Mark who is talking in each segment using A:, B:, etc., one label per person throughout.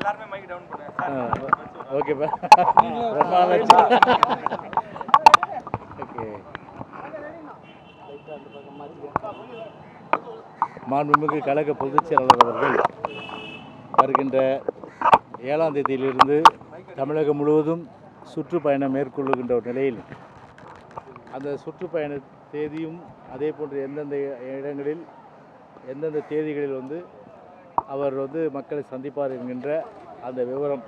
A: எல்லாருமே mic down பண்ணுங்க.
B: ஓகேப்பா, ரொம்ப நாளாச்சு. ஓகே, மாண்புமிகு கழக பொதுச் செயலாளர் அவர்கள் வருகின்ற 7ஆம் தேதியிலிருந்து தமிழகம் முழுவதும் சுற்றுப்பயணம் மேற்கொள்ளுகின்ற ஒரு நிலையில் அந்த சுற்றுப்பயண தேதியும் அதே போன்று எந்தெந்த இடங்களில் எந்தெந்த தேதிகளில் வந்து அவர் வந்து மக்களை சந்திப்பார் என்கின்ற அந்த விவரம்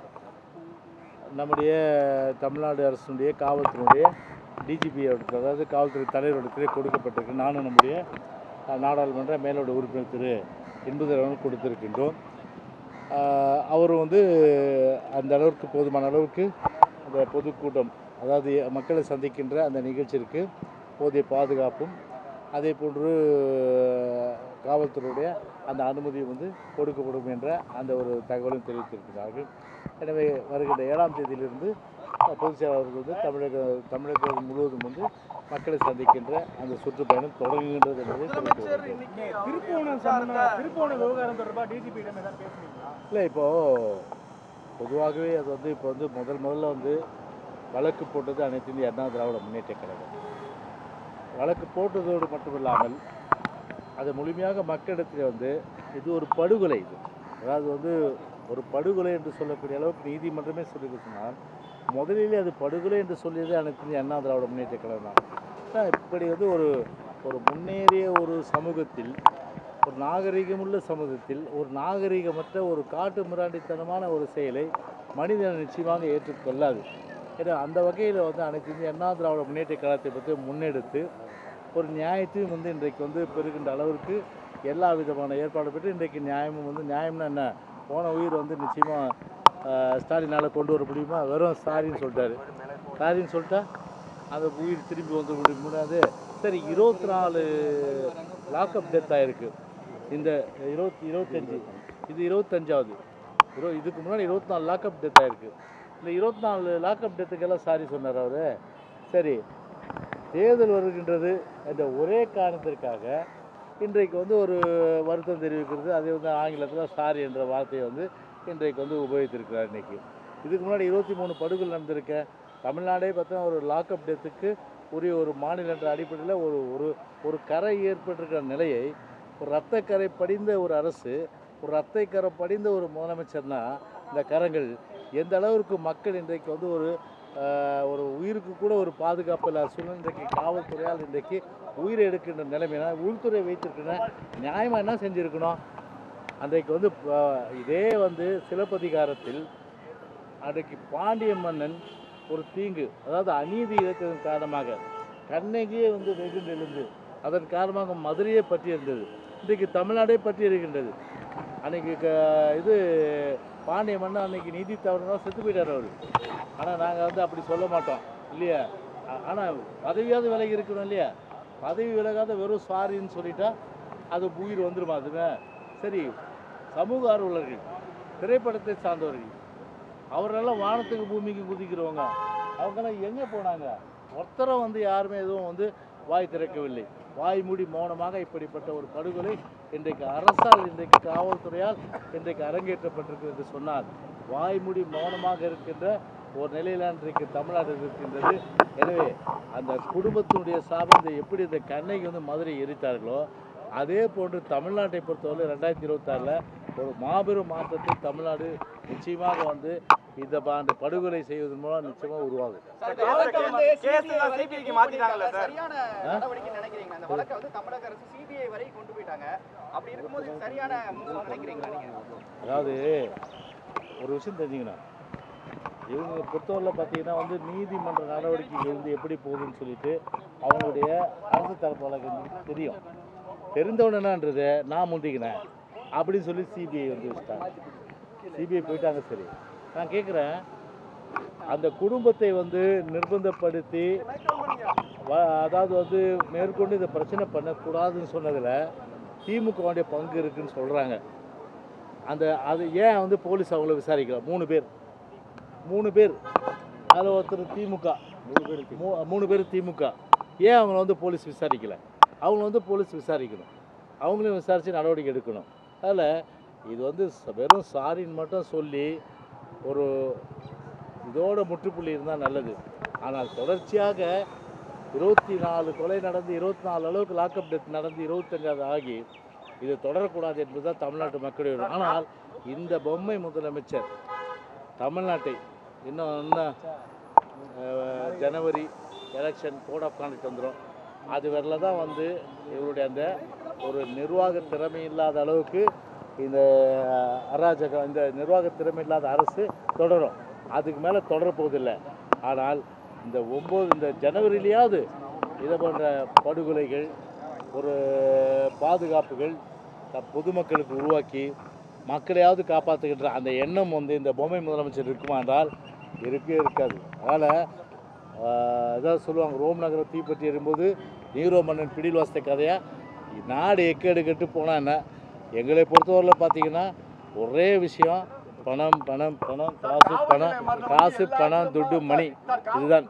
B: நம்முடைய தமிழ்நாடு அரசுடைய காவல்துறையுடைய டிஜிபி அதாவது காவல்துறை தலைவரிடத்திலே கொடுக்கப்பட்டிருக்கு. நானும் நம்முடைய நாடாளுமன்ற மேலோட உறுப்பினர் திரு என்பதற்கு கொடுத்திருக்கின்றோம். அவர் வந்து அந்த அளவுக்கு போதுமான அளவுக்கு அந்த பொதுக்கூட்டம் அதாவது மக்களை சந்திக்கின்ற அந்த நிகழ்ச்சிக்கு போதிய பாதுகாப்பும் அதே போன்று காவல்துறையுடைய அந்த அனுமதி வந்து கொடுக்கப்படும் என்ற அந்த ஒரு தகவலும் தெரிவித்திருக்கிறார்கள். எனவே வருகின்ற 7ஆம் தேதியிலிருந்து பொதுச் செயலாளர்கள் வந்து தமிழகம் முழுவதும் வந்து மக்களை சந்திக்கின்ற அந்த சுற்றுப்பயணம் தொடங்குகின்றது என்பதை இல்லை. இப்போது பொதுவாகவே அது வந்து இப்போ வந்து முதல்ல வந்து வழக்கு போட்டது அனைத்து இந்திய அண்ணா திராவிட முன்னேற்ற கழகம். வழக்கு போட்டதோடு மட்டுமில்லாமல் அதை முழுமையாக மக்களிடத்தில் வந்து இது ஒரு படுகொலை, இது அதாவது வந்து ஒரு படுகொலை என்று சொல்லக்கூடிய அளவுக்கு நீதிமன்றமே சொல்லியிருந்தால் முதலிலே அது படுகொலை என்று சொல்லியது அனைத்து இந்திய அண்ணா திராவிட முன்னேற்ற கழகம் தான். இப்படி வந்து ஒரு முன்னேறிய ஒரு சமூகத்தில், ஒரு நாகரிகமுள்ள சமூகத்தில் ஒரு நாகரிகமற்ற ஒரு காட்டு மிராண்டித்தனமான ஒரு செயலை மனிதன் நிச்சயமாக ஏற்றுக்கொள்ளாது. ஏன்னா அந்த வகையில் வந்து அனைத்து இந்திய அண்ணா திராவிட முன்னேற்ற கழகத்தை பற்றி முன்னெடுத்து ஒரு நியாயத்தையும் வந்து இன்றைக்கு வந்து பெறுகின்ற அளவிற்கு எல்லா விதமான ஏற்பாடு பெற்று இன்றைக்கு நியாயமும் வந்து நியாயம்னா என்ன, போன உயிர் வந்து நிச்சயமாக ஸ்டாலினால் கொண்டு வர முடியுமா? வெறும் சாரின்னு சொல்லிட்டாரு. சாரின்னு சொல்லிட்டா அந்த உயிர் திரும்பி வந்து முடியாது. சரி, 24 லாக்அப் டெத் ஆகிருக்கு. இந்த 25 இது 25வது. இதுக்கு முன்னாடி 24 லாக்அப் டெத் ஆகிருக்கு. இந்த 24 லாக்அப் டெத்துக்கெல்லாம் சாரி சொன்னார் அவர். சரி, தேர்தல் வருகின்றது என்ற ஒரே காரணத்திற்காக இன்றைக்கு வந்து ஒரு வருத்தம் தெரிவிக்கிறது, அதே வந்து ஆங்கிலத்தில் சாரி என்ற வார்த்தையை வந்து இன்றைக்கு வந்து உபயோகித்திருக்கிறார். இன்றைக்கி இதுக்கு முன்னாடி 23 படுகொலை நடந்திருக்க தமிழ்நாடே பார்த்தா ஒரு லாக்அப் டெத்துக்கு உரிய ஒரு மாநில என்ற அடிப்படையில் ஒரு கரை ஏற்பட்டிருக்கிற நிலையை, ஒரு இரத்தக்கரை படிந்த ஒரு அரசு, ஒரு இரத்தக்கரை படிந்த ஒரு முதலமைச்சர்னா இந்த கரங்கள் எந்த அளவிற்கு மக்கள் இன்றைக்கு வந்து ஒரு உயிருக்கு கூட ஒரு பாதுகாப்பு இல்லாத சூழ்நிலை இன்றைக்கு காவல்துறையால் இன்றைக்கு உயிரை எடுக்கின்ற நிலைமைனா உள்துறை வைத்திருக்கிற நியாயமாக என்ன செஞ்சுருக்கணும்? அன்றைக்கு வந்து இதே வந்து சிலப்பதிகாரத்தில் அன்றைக்கு பாண்டிய மன்னன் ஒரு தீங்கு, அதாவது அநீதி இழைத்ததன் காரணமாக கண்ணகியே வந்து வெகுண்டு எழுந்து அதன் காரணமாக மதுரையே பற்றி இருந்தது. இன்றைக்கு தமிழ்நாடே பற்றி இருக்கின்றது. அன்றைக்கி இது பாண்டிய மன்னன் அன்றைக்கி நீதி தவறுனா செத்து போயிட்டார் அவர். ஆனால் நாங்கள் வந்து அப்படி சொல்ல மாட்டோம் இல்லையா? ஆனால் பதவியாவது விலகி இருக்கணும் இல்லையா? பதவி விலகாத வெறும் சாரின்னு சொல்லிட்டா அது உயிர் வந்துடுமா? அதுங்க சரி, சமூக ஆர்வலர்கள், திரைப்படத்தை சார்ந்தவர்கள், அவரெல்லாம் வானத்துக்கு பூமிக்கு குதிக்கிறவங்க, அவங்கெல்லாம் எங்கே போனாங்க? ஒருத்தரை வந்து யாருமே எதுவும் வந்து வாய் திறக்கவில்லை. வாய் மூடி மௌனமாக இப்படிப்பட்ட ஒரு படுகொலை இன்றைக்கு அரசால், இன்றைக்கு காவல்துறையால் இன்றைக்கு அரங்கேற்றப்பட்டிருக்கு என்று சொன்னால் வாய் மூடி மௌனமாக இருக்கின்ற ஒரு நிலையில் இன்றைக்கு தமிழ்நாடு இருக்கின்றது. எனவே அந்த குடும்பத்தினுடைய சாபம் எப்படி இந்த கண்ணகி வந்து மதுரை எரித்தார்களோ அதே போன்று தமிழ்நாட்டை பொறுத்தவரை 2026 ஒரு மாபெரும் மாற்றத்தை தமிழ்நாடு நிச்சயமாக வந்து இந்த படுகொலை செய்வதன் மூலம் நிச்சயமாக உருவாகும். அதாவது ஒரு விஷயம் தெரிஞ்சுக்கணும், இவங்க பொறுத்தவரையில் பார்த்தீங்கன்னா வந்து நீதிமன்ற நடவடிக்கைகள் வந்து எப்படி போகுதுன்னு சொல்லிட்டு அவங்களுடைய அரசு தரப்பு வழக்கு தெரியும். தெரிந்தவனன்றது நான் முந்திக்கினேன் அப்படின்னு சொல்லி சிபிஐ வந்து வச்சுட்டாங்க. சிபிஐ போயிட்டாங்க. சரி, நான் கேட்குறேன், அந்த குடும்பத்தை வந்து நிர்பந்தப்படுத்தி அதாவது வந்து மேற்கொண்டு இந்த பிரச்சனை பண்ணக்கூடாதுன்னு சொன்னதில் திமுகவுடைய பங்கு இருக்குதுன்னு சொல்கிறாங்க. அது ஏன் வந்து போலீஸ் அவங்கள விசாரிக்கல? 3 பேர் அதில் ஒருத்தர் திமுக, 3 பேர் திமுக. ஏன் அவங்கள வந்து போலீஸ் விசாரிக்கலை? அவங்கள வந்து போலீஸ் விசாரிக்கணும், அவங்களையும் விசாரித்து நடவடிக்கை எடுக்கணும். அதில் இது வந்து வெறும் சாரின்னு மட்டும் சொல்லி ஒரு இதோட முற்றுப்புள்ளி இருந்தால் நல்லது. ஆனால் தொடர்ச்சியாக 24 கொலை நடந்து 24 அளவுக்கு லாக்அப் டெத் நடந்து 25 ஆகி இது தொடரக்கூடாது என்பதுதான் தமிழ்நாட்டு மக்களுடைய. ஆனால் இந்த பொம்மை முதலமைச்சர் தமிழ்நாட்டை இன்னும் ஜனவரி எலெக்ஷன் கோட் ஆஃப் கான்டக்ட் வந்துடும். அது வரல தான் வந்து இவருடைய அந்த ஒரு நிர்வாக திறமை இல்லாத அளவுக்கு இந்த அராஜகம், இந்த நிர்வாக திறமை இல்லாத அரசு தொடரும். அதுக்கு மேலே தொடரப்போவதில்லை. ஆனால் இந்த ஜனவரியிலேயாவது இதை போன்ற படுகொலைகள், ஒரு பாதுகாப்புகள் பொதுமக்களுக்கு உருவாக்கி மக்களையாவது காப்பாற்றுகின்ற அந்த எண்ணம் வந்து இந்த பொம்மை முதலமைச்சர் இருக்குமா என்றால் இருக்காது. அதனால் ஏதாவது சொல்லுவாங்க, ரோம் நகரம் தீப்பற்றி எறும்போது நீரோ மன்னன் பிடில் வாசித்த கதையாக நாடு எக்கேடு கெட்டு போனால் என்ன. எங்களை பொறுத்தவரையில் பார்த்தீங்கன்னா ஒரே விஷயம், பணம் பணம் பணம், காசு பணம், காசு பணம், துட்டு, மணி, இதுதான்.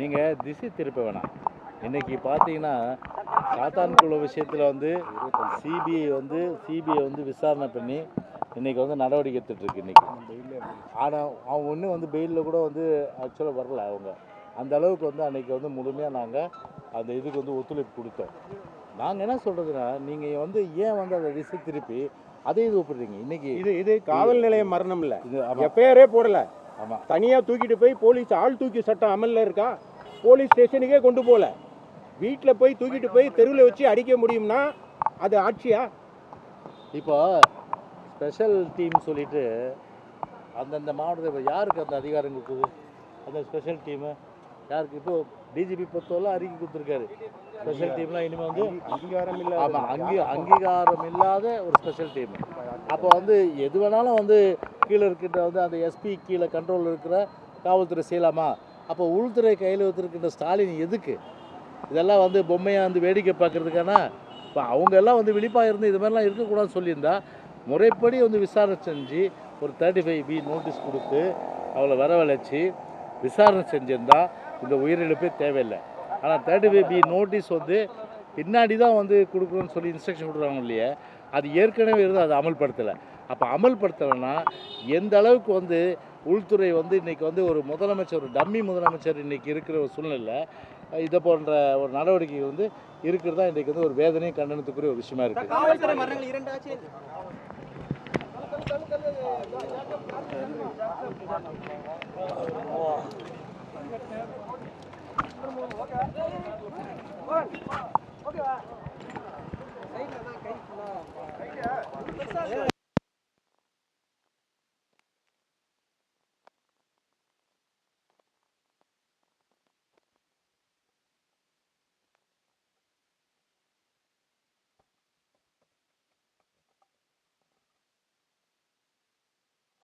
B: நீங்கள் திசை திருப்ப வேணாம். இன்றைக்கி பார்த்தீங்கன்னா சாத்தான்குளம் விஷயத்தில் வந்து சிபிஐ வந்து விசாரணை பண்ணி இன்றைக்கி வந்து நடவடிக்கை எடுத்துகிட்ருக்கு இன்றைக்கி. ஆனால் அவங்க இன்னும் வந்து பெயிலில் கூட வந்து ஆக்சுவலாக வரல. அவங்க அந்த அளவுக்கு வந்து அன்றைக்கி வந்து முழுமையாக நாங்கள் அந்த இதுக்கு வந்து ஒத்துழைப்பு கொடுத்தோம். நாங்கள் என்ன சொல்கிறதுனா, நீங்கள் வந்து ஏன் வந்து அதை திசை திருப்பி அதே இது ஒப்பிடுறீங்க. இன்றைக்கி
C: இது காவல் நிலைய மரணம் இல்லை, இது எஃப்ஐஆரே போடலை. ஆமாம், தனியாக தூக்கிட்டு போய் போலீஸ் ஆள் தூக்கி சட்டம் அமலில் இருக்கா, போலீஸ் ஸ்டேஷனுக்கே கொண்டு போகல, வீட்டில் போய் தூக்கிட்டு போய் தெருவில் வச்சு அடிக்க முடியும்னா அது ஆட்சியா?
B: இப்போ ஸ்பெஷல் டீம் சொல்லிட்டு அந்தந்த மாவட்டத்தில் யாருக்கு அந்த அதிகாரம் கொடுக்குது? அந்த ஸ்பெஷல் டீமு யாருக்கு? இப்போ டிஜிபி பொறுத்தவரை அறிக்கை கொடுத்துருக்காரு. ஸ்பெஷல் டீம்லாம் இனிமேல் வந்து அங்கீகாரம் இல்லை. ஆமாம், அங்கீகாரம் இல்லாத ஒரு ஸ்பெஷல் டீம். அப்போ வந்து எது வேணாலும் வந்து கீழே இருக்கின்ற வந்து அந்த எஸ்பி கீழே கண்ட்ரோலில் இருக்கிற காவல்துறை செய்யலாமா? அப்போ உள்துறை கையில் வச்சுருக்கின்ற ஸ்டாலின் எதுக்கு இதெல்லாம் வந்து பொம்மையாக வந்து வேடிக்கை பார்க்குறதுக்கான? இப்போ அவங்க எல்லாம் வந்து விழிப்பாக இருந்து இது மாதிரிலாம் இருக்கக்கூடாதுன்னு சொல்லியிருந்தா முறைப்படி வந்து விசாரணை செஞ்சு ஒரு 35B நோட்டீஸ் கொடுத்து அவளை வரவழைச்சி விசாரணை செஞ்சுருந்தா இந்த உயிரிழப்பே தேவையில்லை. ஆனால் 35B நோட்டீஸ் வந்து பின்னாடி தான் வந்து கொடுக்கணும்னு சொல்லி இன்ஸ்ட்ரக்ஷன் கொடுக்குறாங்க இல்லையா, அது ஏற்கனவே இருந்து அதை அமல்படுத்தலை. அப்போ அமல்படுத்தலைன்னா எந்த அளவுக்கு வந்து உள்துறை வந்து இன்றைக்கி வந்து ஒரு முதலமைச்சர், ஒரு டம்மி முதலமைச்சர் இன்றைக்கி இருக்கிற ஒரு சூழ்நிலை இதை போன்ற ஒரு நடவடிக்கை வந்து இருக்கிறதா இன்றைக்கி வந்து ஒரு வேதனையும் கண்டனத்துக்குரிய ஒரு விஷயமா இருக்குது.
A: ஓகே